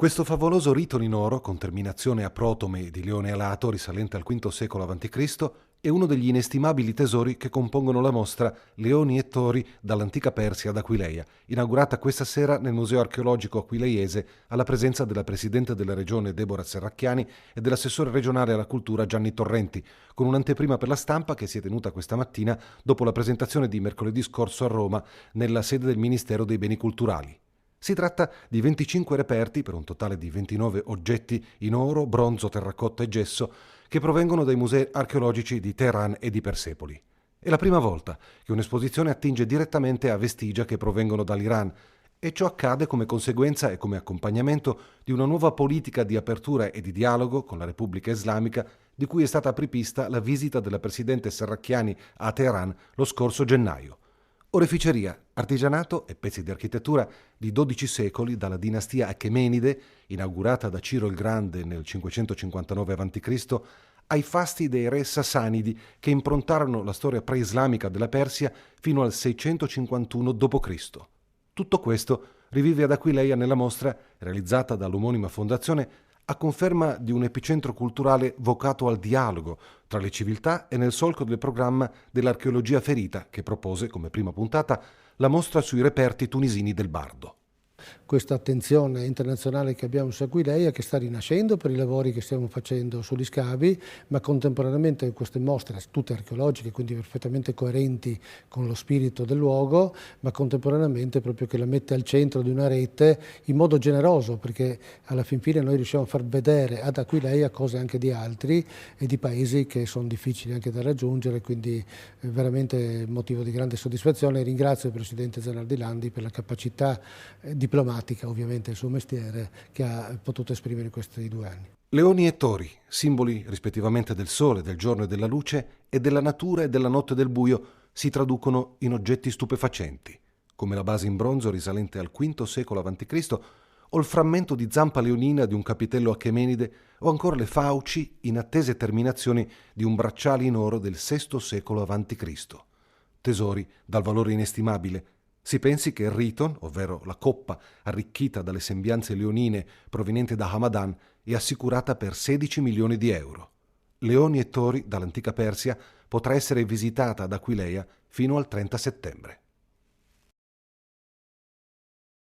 Questo favoloso rito in oro, con terminazione a protome di leone alato risalente al V secolo a.C., è uno degli inestimabili tesori che compongono la mostra Leoni e tori dall'antica Persia ad Aquileia, inaugurata questa sera nel Museo archeologico aquileiese alla presenza della Presidente della Regione Deborah Serracchiani e dell'assessore regionale alla cultura Gianni Torrenti, con un'anteprima per la stampa che si è tenuta questa mattina dopo la presentazione di mercoledì scorso a Roma nella sede del Ministero dei Beni Culturali. Si tratta di 25 reperti, per un totale di 29 oggetti in oro, bronzo, terracotta e gesso, che provengono dai musei archeologici di Teheran e di Persepoli. È la prima volta che un'esposizione attinge direttamente a vestigia che provengono dall'Iran, e ciò accade come conseguenza e come accompagnamento di una nuova politica di apertura e di dialogo con la Repubblica Islamica, di cui è stata apripista la visita della Presidente Serracchiani a Teheran lo scorso gennaio. Oreficeria, artigianato e pezzi di architettura di 12 secoli dalla dinastia Achemenide, inaugurata da Ciro il Grande nel 559 a.C., ai fasti dei re sassanidi che improntarono la storia preislamica della Persia fino al 651 d.C. Tutto questo rivive ad Aquileia nella mostra, realizzata dall'omonima fondazione, a conferma di un epicentro culturale vocato al dialogo tra le civiltà e nel solco del programma dell'archeologia ferita che propose come prima puntata la mostra sui reperti tunisini del Bardo. Questa attenzione internazionale che abbiamo su Aquileia, che sta rinascendo per i lavori che stiamo facendo sugli scavi, ma contemporaneamente queste mostre, tutte archeologiche, quindi perfettamente coerenti con lo spirito del luogo, ma contemporaneamente proprio che la mette al centro di una rete in modo generoso, perché alla fin fine noi riusciamo a far vedere ad Aquileia cose anche di altri e di paesi che sono difficili anche da raggiungere, quindi veramente motivo di grande soddisfazione. Ringrazio il Presidente Zeinaldi Landi per la capacità diplomatica, ovviamente il suo mestiere, che ha potuto esprimere in questi 2 anni. Leoni e tori, simboli rispettivamente del sole, del giorno e della luce, e della natura e della notte del buio, si traducono in oggetti stupefacenti, come la base in bronzo risalente al V secolo a.C., o il frammento di zampa leonina di un capitello achemenide, o ancora le fauci in attese terminazioni di un bracciale in oro del VI secolo a.C. Tesori dal valore inestimabile. Si pensi che il riton, ovvero la coppa arricchita dalle sembianze leonine proveniente da Hamadan, è assicurata per 16 milioni di euro. Leoni e tori dall'antica Persia potrà essere visitata ad Aquileia fino al 30 settembre.